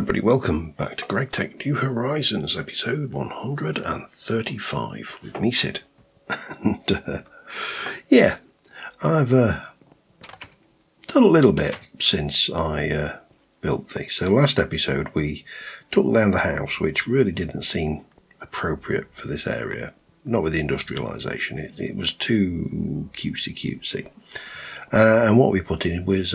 everybody, welcome back to GregTech New Horizons, episode 135 with me, Sid. And I've done a little bit since I built these. So last episode we took down the house, which really didn't seem appropriate for this area. Not with the industrialisation, it was too cutesy. And what we put in was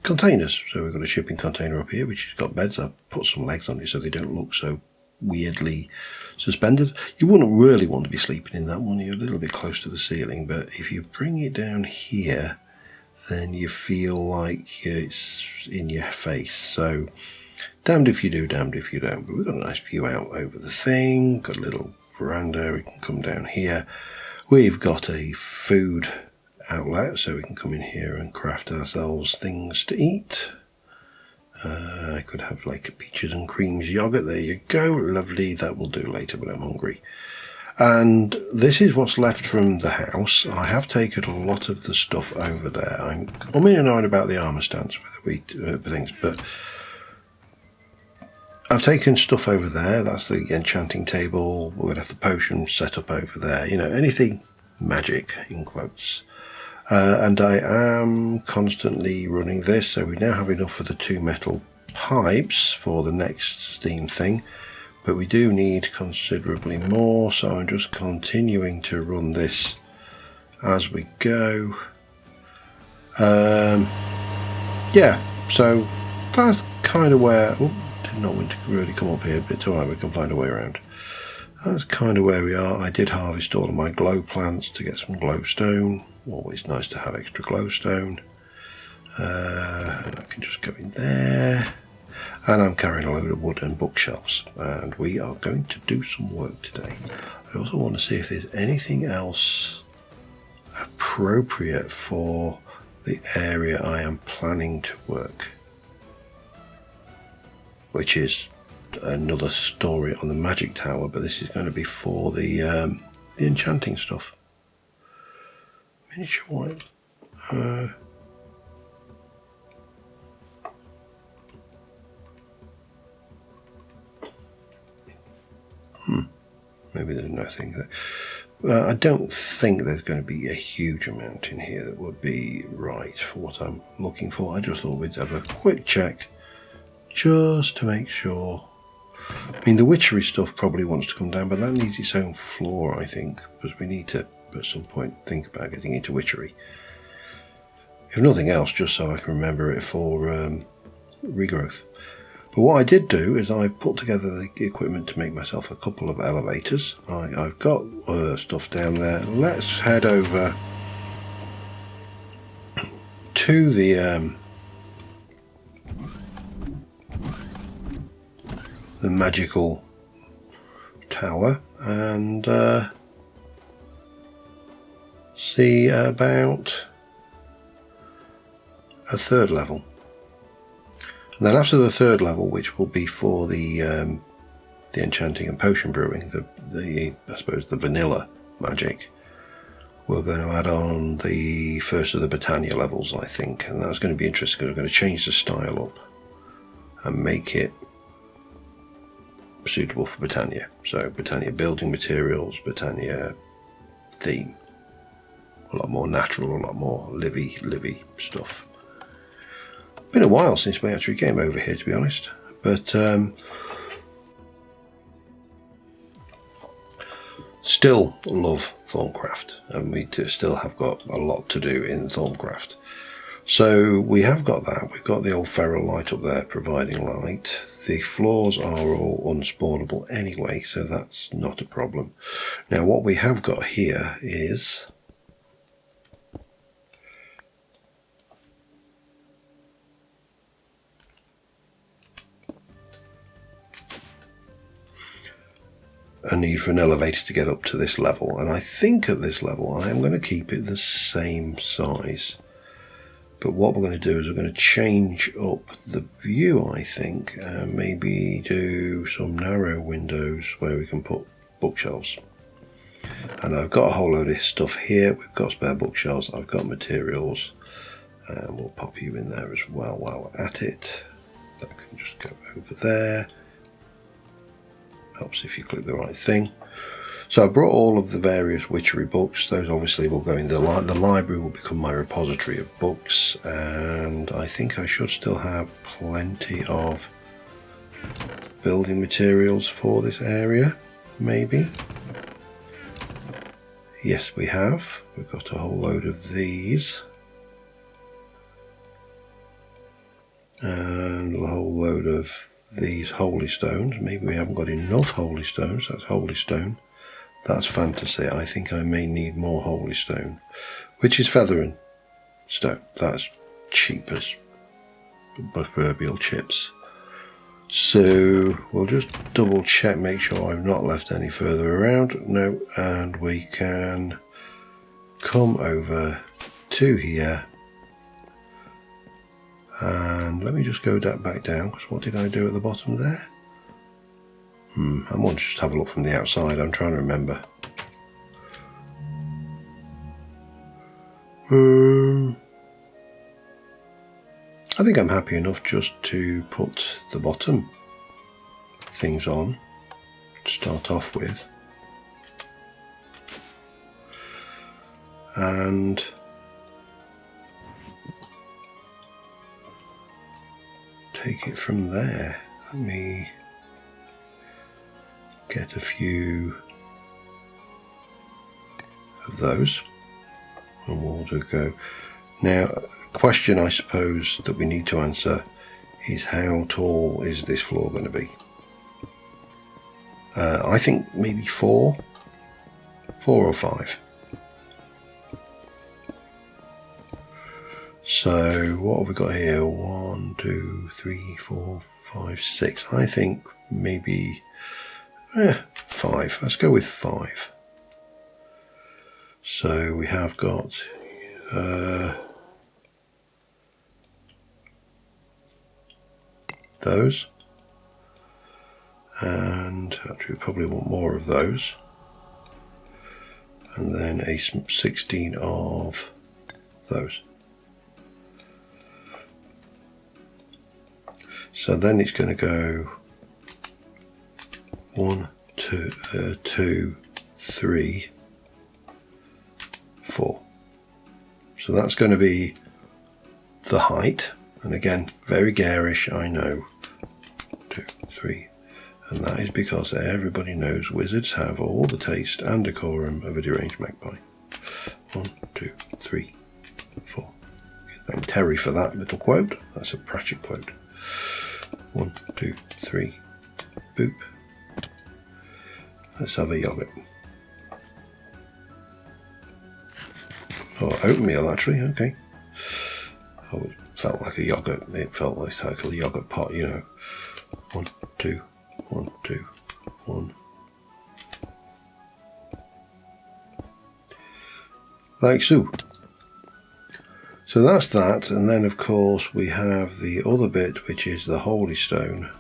containers. So we've got a shipping container up here which has got beds. I've put some legs on it so they don't look so weirdly suspended. You wouldn't really want to be sleeping in that one. You're a little bit close to the ceiling, but if you bring it down here then you feel like it's in your face. So damned if you do, damned if you don't. But we've got a nice view out over the thing, got a little veranda, we can come down here. We've got a food outlet so we can come in here and craft ourselves things to eat. I could have like peaches and creams yogurt. There you go, lovely. That will do later when I'm hungry. And this is what's left from the house. I have taken a lot of the stuff over there. I'm in and out about the armour stance with things, but I've taken stuff over there. That's the enchanting table. We're going to have the potion set up over there. You know, anything magic in quotes. And I am constantly running this, so we now have enough for the 2 metal pipes for the next steam thing, but we do need considerably more, so I'm just continuing to run this as we go. So that's kind of where, did not want to really come up here, but it's alright, we can find a way around. That's kind of where we are. I did harvest all of my glow plants to get some glowstone. Always nice to have extra glowstone. And I can just go in there. And I'm carrying a load of wood and bookshelves. And we are going to do some work today. I also want to see if there's anything else appropriate for the area I am planning to work. Which is another story on the magic tower, but this is going to be for the enchanting stuff. Miniature wine. Maybe there's nothing there. I don't think there's going to be a huge amount in here that would be right for what I'm looking for. I just thought we'd have a quick check just to make sure. I mean, the witchery stuff probably wants to come down, but that needs its own floor, I think, because we need to at some point think about getting into witchery. If nothing else, just so I can remember it for regrowth. But what I did do is I put together the equipment to make myself a couple of elevators. I've got stuff down there. Let's head over to the magical tower and see about a 3rd level. And then after the 3rd level, which will be for the enchanting and potion brewing, I suppose the vanilla magic, we're going to add on the first of the Britannia levels, I think, and that's going to be interesting because we're going to change the style up and make it suitable for Britannia. So Britannia building materials, Britannia theme. A lot more natural, a lot more livey stuff. Been a while since we actually came over here, to be honest, but still love Thorncraft, and we still have got a lot to do in Thorncraft. So we have got that. We've got the old feral light up there providing light. The floors are all unspawnable anyway, so that's not a problem. Now what we have got here is a need for an elevator to get up to this level, and I think at this level I am going to keep it the same size. But what we're going to do is we're going to change up the view, I think, and maybe do some narrow windows where we can put bookshelves. And I've got a whole load of stuff here. We've got spare bookshelves, I've got materials, and we'll pop you in there as well while we're at it. that can just go over there. Helps if you click the right thing. So I brought all of the various witchery books. Those obviously will go in the library, will become my repository of books, and I think I should still have plenty of building materials for this area, maybe. Yes, we have. We've got a whole load of these. And a whole load of these holy stones. Maybe we haven't got enough holy stones. That's holy stone. That's fantasy. I think I may need more holy stone, which is feather and stone. That's cheap as proverbial chips. So we'll just double check, make sure I've not left any further around. No, and we can come over to here. And let me just go back down, because what did I do at the bottom there? I want to just have a look from the outside. I'm trying to remember. I think I'm happy enough just to put the bottom things on to start off with. And take it from there. Let me get a few of those and we'll go. Now, a question I suppose that we need to answer is how tall is this floor going to be? I think maybe 4 or 5. So what have we got here? 1, 2, 3, 4, 5, 6. I think maybe 5. Let's go with 5. So we have got those, and actually we probably want more of those, and then a 16 of those. So then it's going to go 1, 2, 3, 4. So that's going to be the height, and again, very garish, I know. 2, 3, and that is because everybody knows wizards have all the taste and decorum of a deranged magpie. 1, 2, 3, 4. Thank Terry for that little quote. That's a Pratchett quote. 1, 2, 3, boop. Let's have a yogurt. Oh, oatmeal actually, okay. Oh, it felt like a yogurt. It felt like a yogurt pot, you know. 1, 2, 1, 2, 1. Like so. So that's that, and then of course we have the other bit, which is the holy stone,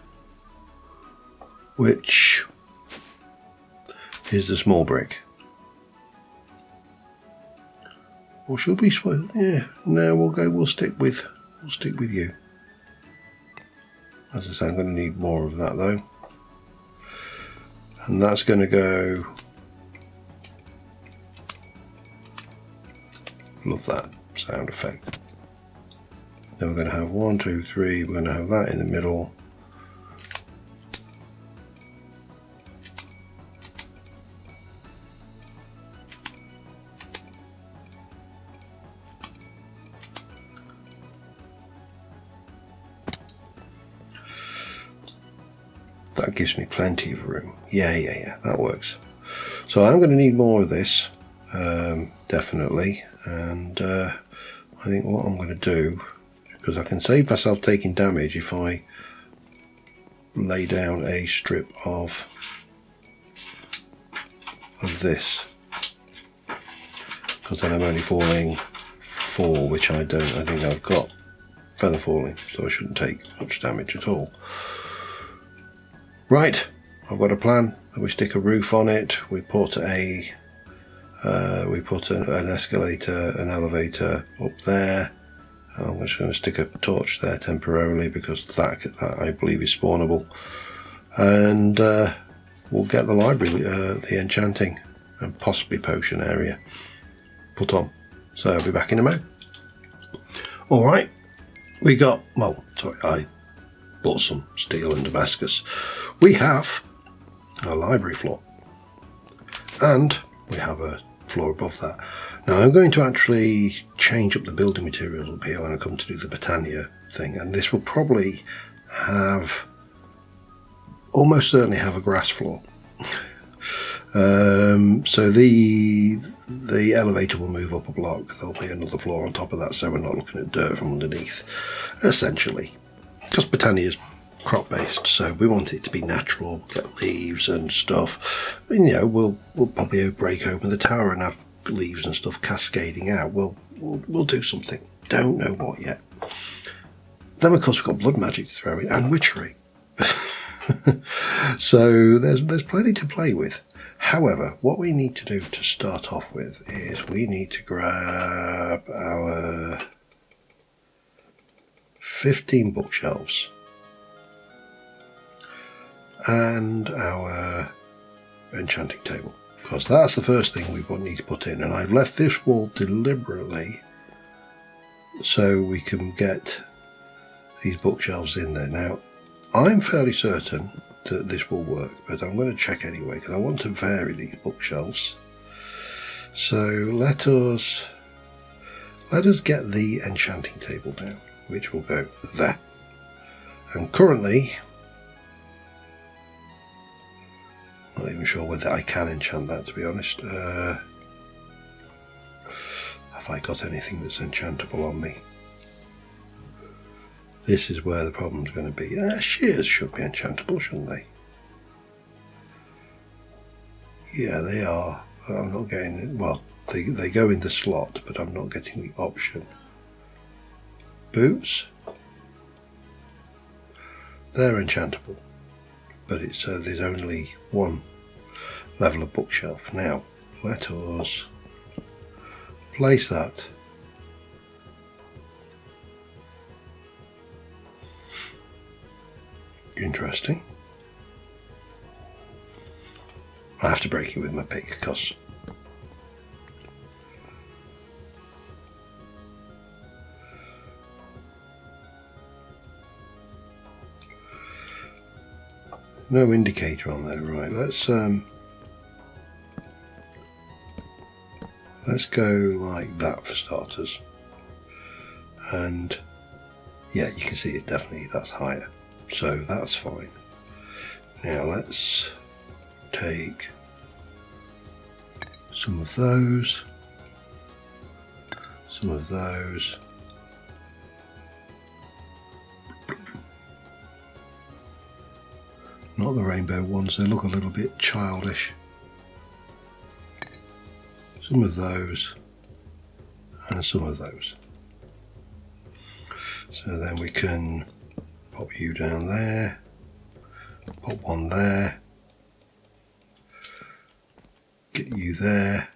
which is the small brick. Or should we? Yeah, no, we'll stick with you. As I say, I'm going to need more of that though, and that's going to go. Love that sound effect. Then we're going to have 1, 2, 3. We're going to have that in the middle. That gives me plenty of room. Yeah, that works. So I'm going to need more of this, definitely. And I think what I'm going to do, because I can save myself taking damage if I lay down a strip of this, because then I'm only falling 4, which I don't. I think I've got feather falling, so I shouldn't take much damage at all. Right, I've got a plan. We stick a roof on it. We put an escalator, an elevator up there, I'm just going to stick a torch there temporarily because that I believe is spawnable. And we'll get the library, the enchanting and possibly potion area put on. So I'll be back in a moment. Alright, we got, well, sorry, I bought some steel and Damascus. We have a library floor and we have a floor above that. Now I'm going to actually change up the building materials up here when I come to do the Britannia thing, and this will probably have, almost certainly have a grass floor. So the elevator will move up a block. There'll be another floor on top of that, so we're not looking at dirt from underneath, essentially. Because Britannia is crop based, so we want it to be natural, get leaves and stuff. And, you know, we'll probably break open the tower and have leaves and stuff cascading out. We'll do something. Don't know what yet. Then of course we've got blood magic to throw in and witchery. So there's plenty to play with. However, what we need to do to start off with is we need to grab our 15 bookshelves and our enchanting table, because that's the first thing we will need to put in. And I've left this wall deliberately so we can get these bookshelves in there. Now, I'm fairly certain that this will work, but I'm going to check anyway because I want to vary these bookshelves. So let us get the enchanting table down, which will go there. And currently, I'm not even sure whether I can enchant that, to be honest. Have I got anything that's enchantable on me? This is where the problem's going to be. Shears should be enchantable, shouldn't they? Yeah, they are. I'm not getting, well, they go in the slot, but I'm not getting the option. Boots, they're enchantable, but it's there's only one level of bookshelf. Now, let us place that. Interesting. I have to break it with my pick because no indicator on there. Right, let's go like that for starters. And yeah, you can see it definitely, that's higher. So that's fine. Now let's take some of those, not the rainbow ones, they look a little bit childish. Some of those and some of those. So then we can pop you down there, pop one there, get you there,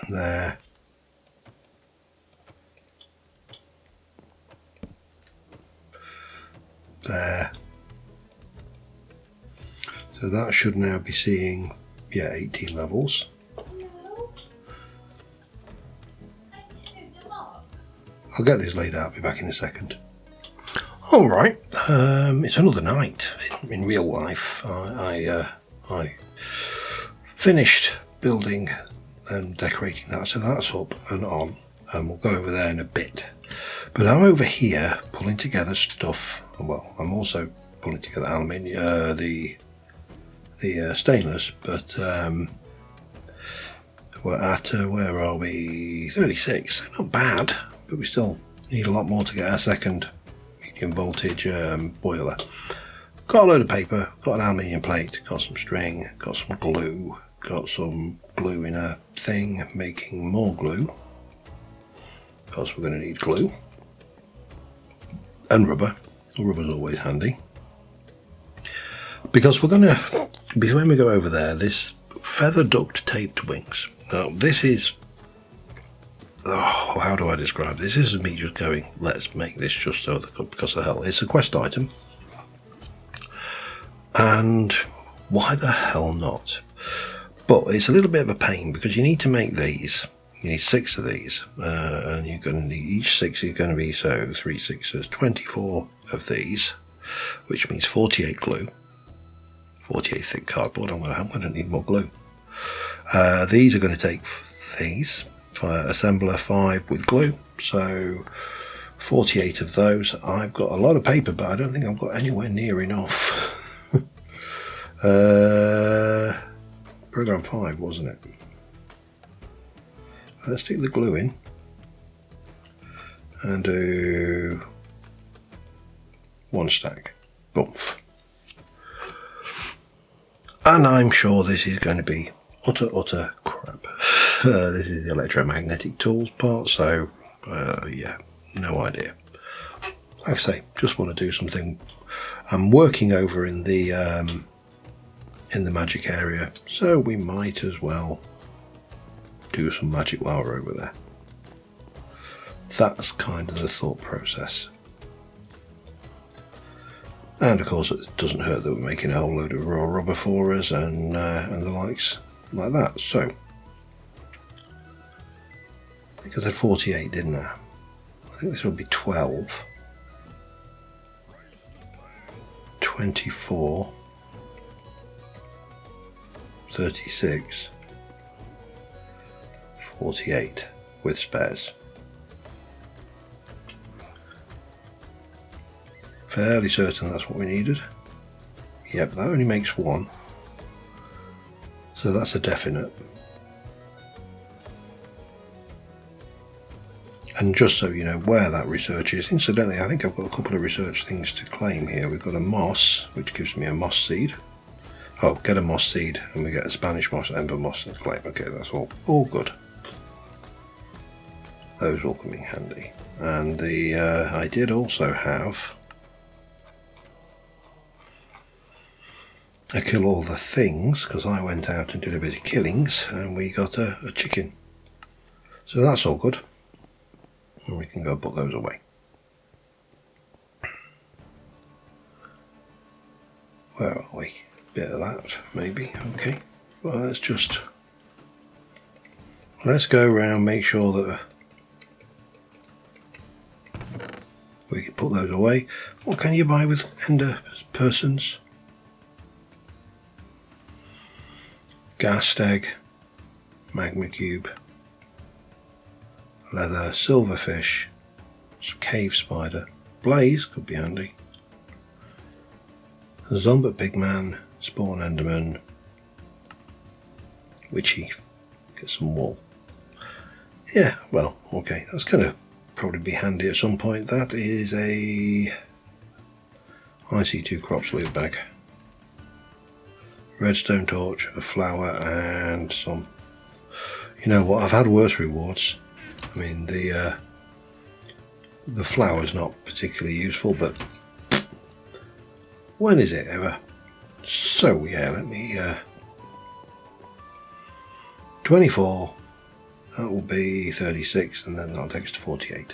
and there, there. So that should now be seeing, yeah, 18 levels. I'll get this laid out, I'll be back in a second. Alright, it's another night in real life. I finished building and decorating that, so that's up and on, and we'll go over there in a bit. But I'm over here pulling together stuff. Well, I'm also pulling together aluminium, the stainless, but we're at, where are we? 36, not bad. But we still need a lot more to get our second medium voltage boiler. Got a load of paper, got an aluminium plate, got some string, got some glue in a thing, making more glue, because we're going to need glue, and rubber. Rubber's always handy, because we're going to, when we go over there, this feather duct taped wings. Now this is oh, how do I describe this? This is me just going, let's make this just so because of the hell. It's a quest item. And why the hell not? But it's a little bit of a pain because you need to make these. You need 6 of these, and you're going to need each 6 is going to be, so 3 6s, 24 of these, which means 48 glue, 48 thick cardboard. I'm going to need more glue. These are going to take these, assembler 5 with glue, so 48 of those. I've got a lot of paper, but I don't think I've got anywhere near enough. Program 5, wasn't it? Let's stick the glue in and do 1 stack. Boomf. And I'm sure this is going to be utter crap. This is the electromagnetic tools part, so yeah, no idea. Like I say, just want to do something. I'm working over in the magic area, so we might as well do some magic while we're over there. That's kind of the thought process. And of course, it doesn't hurt that we're making a whole load of raw rubber for us and the likes like that. So, I think I said 48, didn't I? I think this will be 12, 24, 36, 48 with spares. Fairly certain that's what we needed. Yep, that only makes 1. So that's a definite. And just so you know where that research is, incidentally, I think I've got a couple of research things to claim here. We've got a moss, which gives me a moss seed. Oh, get a moss seed, and we get a Spanish moss, ember moss, and claim. Okay, that's all good. Those will come in handy. And the I did also have a kill all the things, because I went out and did a bit of killings, and we got a chicken. So that's all good. And we can go put those away. Where are we? Bit of that, maybe. Okay. Well, let's go around, make sure that we can put those away. What can you buy with ender persons? Gas egg, magma cube, leather, silverfish, some cave spider, blaze could be handy, a zombie pigman, spawn enderman, witchy, get some wool. Yeah, well, okay, that's going to probably be handy at some point. That is a IC2 crops loot bag. Redstone torch, a flower, and some. You know what? I've had worse rewards. I mean, the flower's not particularly useful, but when is it ever? So yeah, let me. 24. That will be 36, and then that'll take us to 48.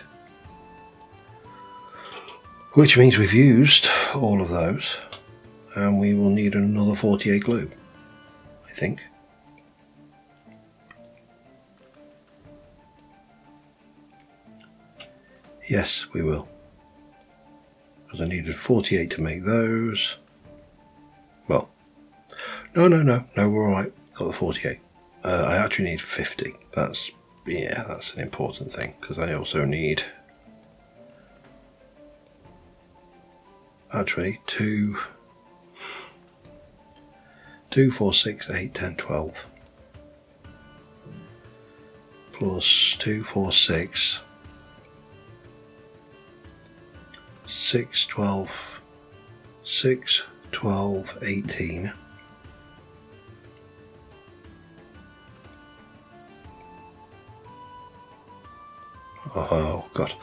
Which means we've used all of those. And we will need another 48 glue, I think. Yes, we will. Because I needed 48 to make those. Well, no, we're alright. Got the 48. I actually need 50. That's an important thing, because I also need actually 2, 4, 6, 8, 10, 12 plus 2, 4, 6, 6, 12, 6, 12, 18. Oh God.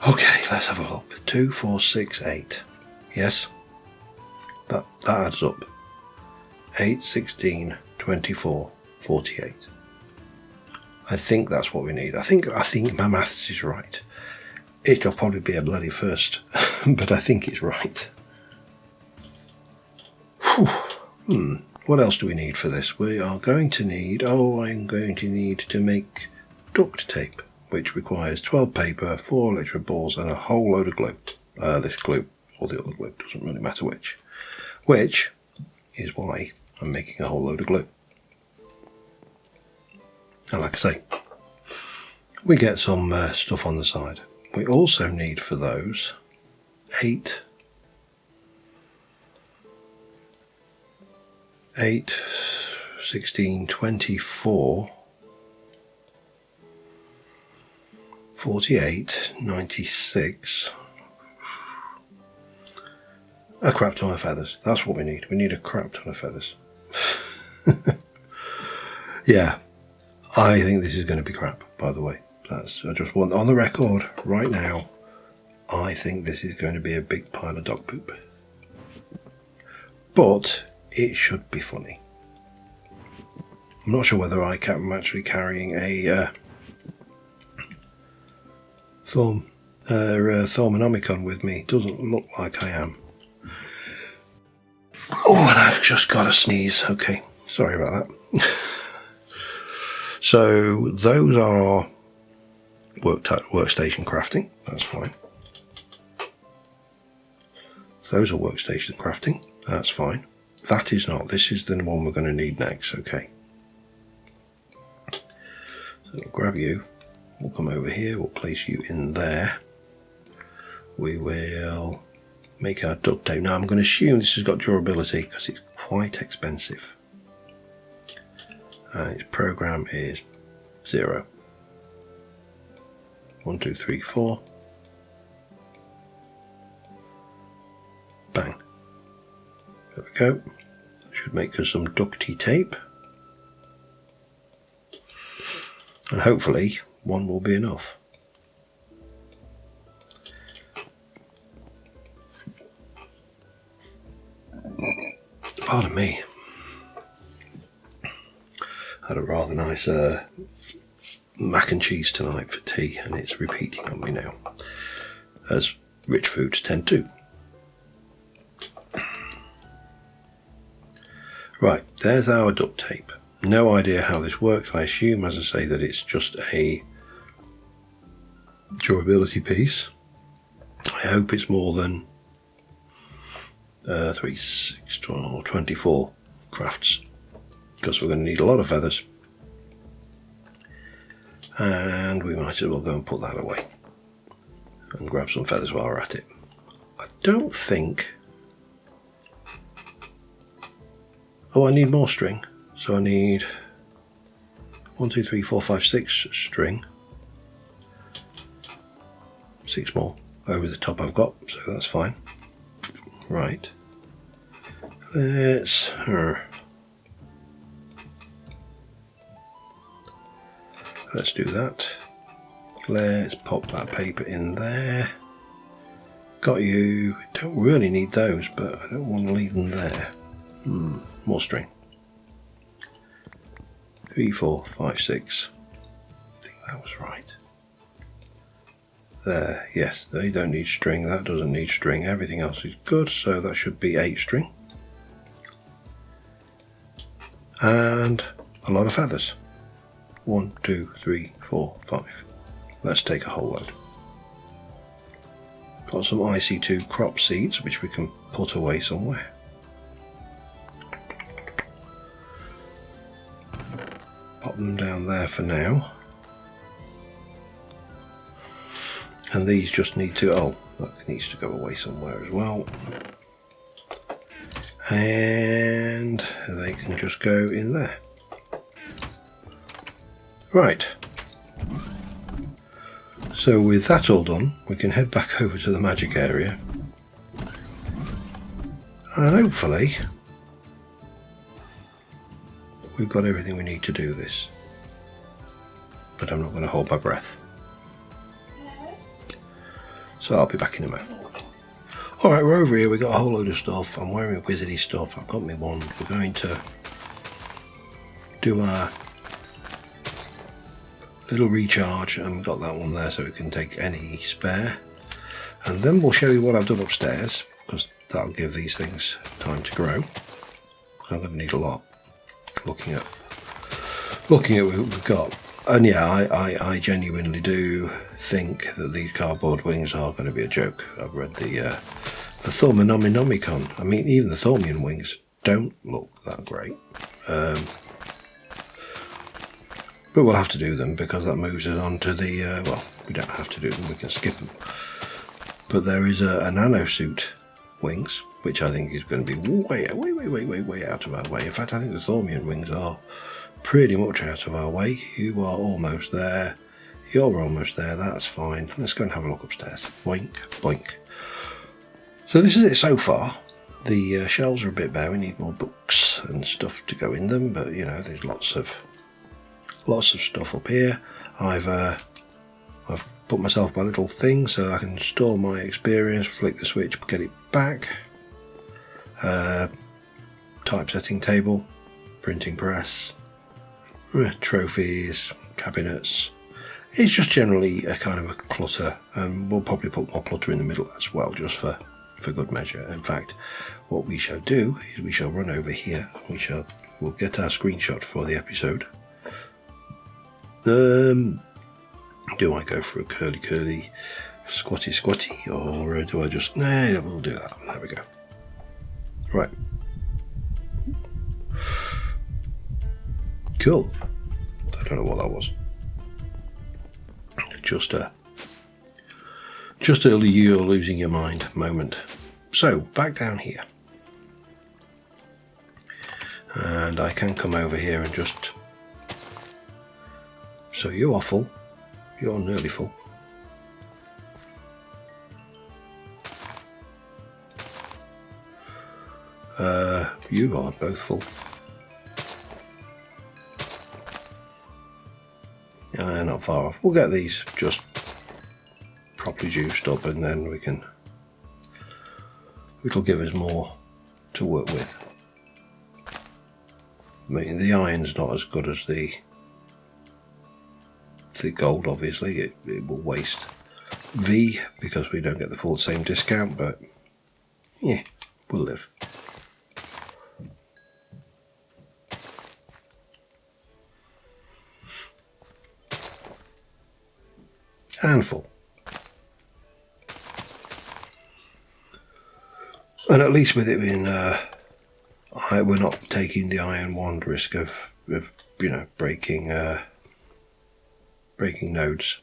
Okay, let's have a look. 2, 4, 6, 8. Yes, that adds up. 8, 16, 24, 48. I think that's what we need. I think my maths is right. It'll probably be a bloody first, but I think it's right. What else do we need for this? We are going to need, I'm going to need to make duct tape, which requires 12 paper, 4 electric balls and a whole load of glue. This glue, or the other glue, doesn't really matter which. Which is why I'm making a whole load of glue. And like I say, we get some stuff on the side. We also need for those 8, 16, 24, 48, 96, a crap ton of feathers. That's what we need. We need a crap ton of feathers. Yeah, I think this is going to be crap, by the way. I just want on the record right now, I think this is going to be a big pile of dog poop. But it should be funny. I'm not sure whether I'm actually carrying a Thormonomicon with me. Doesn't look like I am. Oh, and I've just got a sneeze. Okay, sorry about that. So those are workstation crafting. That's fine. Those are workstation crafting. That's fine. That is not. This is the one we're going to need next. Okay. So we'll grab you. We'll come over here. We'll place you in there. We will make our duct tape. Now I'm going to assume this has got durability because it's quite expensive. And its program is 0. 1, 2, 3, 4. Bang. There we go. That should make us some ducty tape. And hopefully one will be enough. Pardon me. Had a rather nice mac and cheese tonight for tea, and it's repeating on me now, as rich foods tend to. Right, there's our duct tape. No idea how this works. I assume, as I say, that it's just a durability piece. I hope it's more than 3, 6, 12, 24 crafts, because we're going to need a lot of feathers. And we might as well go and put that away and grab some feathers while we're at it. I don't think... Oh, I need more string. So I need 1, 2, 3, 4, 5, 6 string. 6 more over the top I've got, so that's fine. Right. Let's do that. Let's pop that paper in there. Got you. Don't really need those, but I don't want to leave them there. More string. 3, 4, 5, 6. I think that was right. There, yes, they don't need string. That doesn't need string. Everything else is good, so that should be 8 string. And a lot of feathers. 1, 2, 3, 4, 5. Let's take a whole load. Got some IC2 crop seeds, which we can put away somewhere. Pop them down there for now. And these just need to, that needs to go away somewhere as well. And they can just go in there. Right. So with that all done, we can head back over to the magic area. And hopefully we've got everything we need to do this. But I'm not going to hold my breath. So I'll be back in a moment. Alright, we're over here, we've got a whole load of stuff. I'm wearing wizardy stuff, I've got my wand. We're going to do our little recharge, and we've got that one there so we can take any spare. And then we'll show you what I've done upstairs, because that'll give these things time to grow. I'm going to need a lot. Looking at what we've got. And yeah, I genuinely do think that these cardboard wings are going to be a joke. I've read the Thaumonomicon. I mean, even the Thaumian wings don't look that great. But we'll have to do them because that moves us on to the, well, we don't have to do them, we can skip them. But there is a nanosuit wings, which I think is going to be way out of our way. In fact, I think the Thaumian wings are pretty much out of our way. You are almost there. You're almost there. That's fine. Let's go and have a look upstairs. Boink, boink. So this is it so far. The shelves are a bit bare. We need more books and stuff to go in them. But you know, there's lots of stuff up here. I've put myself my little thing so I can store my experience. Flick the switch, get it back. Typesetting table, printing press. Trophies, cabinets. It's just generally a kind of a clutter, and we'll probably put more clutter in the middle as well, just for good measure. In fact, what we shall do is we shall run over here. We'll get our screenshot for the episode. Do I go for a curly squatty, or do I just... Nah, we'll do that. There we go. Right. Cool. I don't know what that was. Just a you're losing your mind moment. So back down here, and I can come over here and just. So you are full. You're nearly full. You are both full. Not far off. We'll get these just properly juiced up, and then it'll give us more to work with. I mean, the iron's not as good as the gold, obviously. It will waste V because we don't get the full same discount, but yeah, we'll live. And full. And at least with it being, we're not taking the iron wand risk of breaking nodes.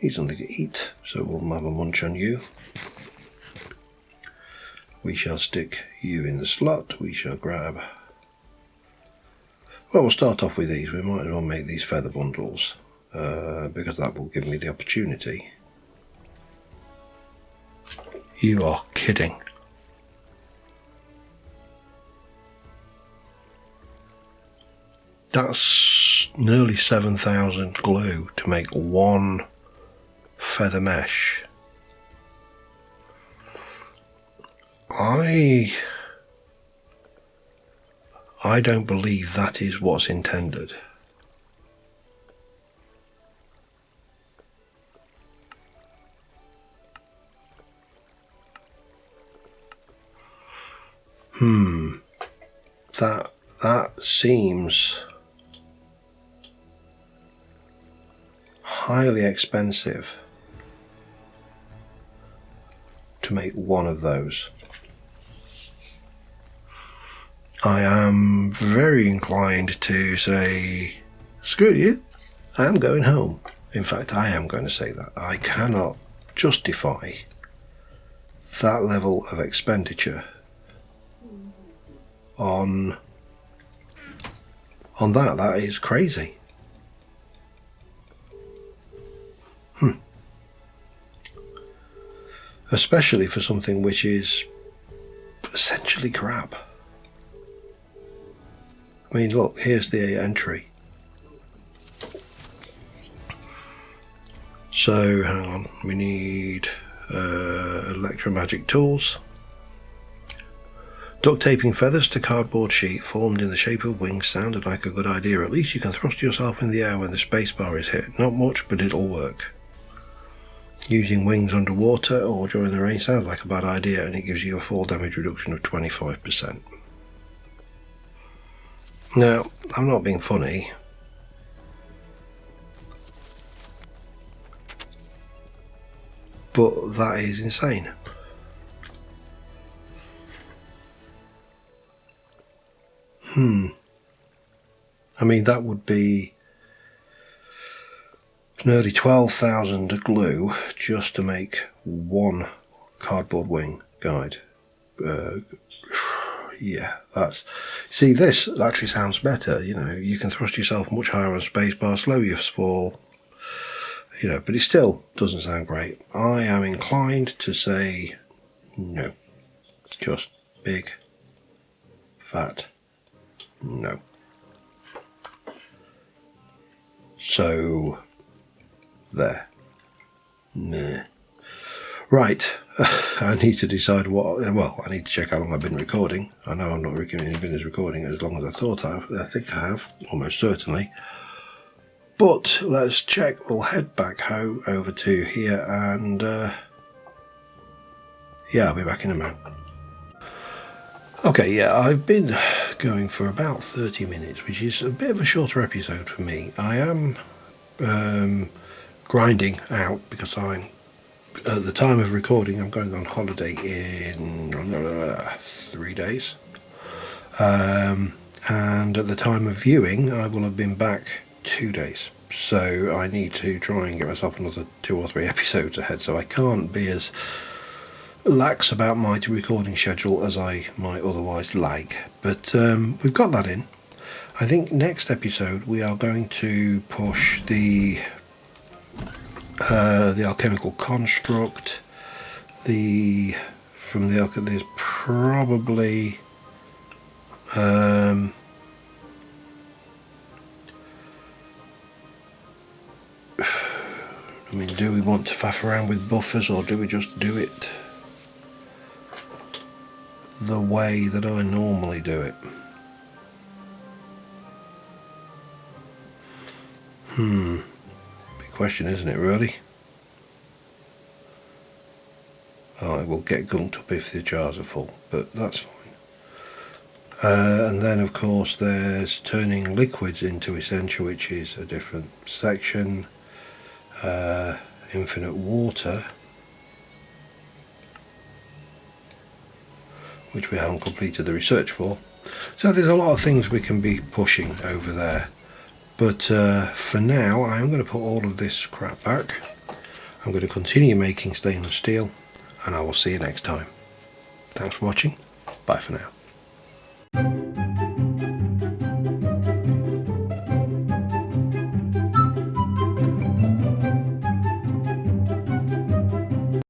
Need something to eat, so we'll have a munch on you. We shall stick you in the slot. We shall grab. Well, we'll start off with these. We might as well make these feather bundles. Because that will give me the opportunity. You are kidding. That's nearly 7,000 glue to make one feather mesh. I don't believe that is what's intended. That seems highly expensive to make one of those. I am very inclined to say, screw you, I am going home. In fact, I am going to say that. I cannot justify that level of expenditure on that. That is crazy. Especially for something which is essentially crap. I mean, look, here's the entry. So, hang on, we need electromagic tools. Duct taping feathers to cardboard sheet formed in the shape of wings sounded like a good idea. At least you can thrust yourself in the air when the spacebar is hit. Not much, but it'll work. Using wings underwater or during the rain sounds like a bad idea, and it gives you a fall damage reduction of 25%. Now, I'm not being funny. But that is insane. I mean, that would be nearly 12,000 glue just to make one cardboard wing guide. Yeah, that's... See, this actually sounds better, you know. You can thrust yourself much higher on spacebar, slow your fall, you know, but it still doesn't sound great. I am inclined to say no. Just big, fat no. So, there. Meh. Right, I need to decide what... Well, I need to check how long I've been recording. I know I'm not been as recording as long as I thought I have. I think I have, almost certainly. But let's check. We'll head back home over to here and... yeah, I'll be back in a moment. Okay, yeah, I've been going for about 30 minutes, which is a bit of a shorter episode for me. I am grinding out because I'm, at the time of recording, I'm going on holiday in 3 days. And at the time of viewing, I will have been back 2 days. So I need to try and get myself another 2 or 3 episodes ahead, so I can't be as lax about my recording schedule as I might otherwise like, but we've got that in. I think next episode we are going to push the alchemical construct. There's probably I mean, do we want to faff around with buffers, or do we just do it the way that I normally do it? Big question, isn't it, really? I will get gunked up if the jars are full, but that's fine. And then, of course, there's turning liquids into essential, which is a different section. Infinite water, which we haven't completed the research for. So there's a lot of things we can be pushing over there. But for now, I'm going to put all of this crap back. I'm going to continue making stainless steel, and I will see you next time. Thanks for watching. Bye for now.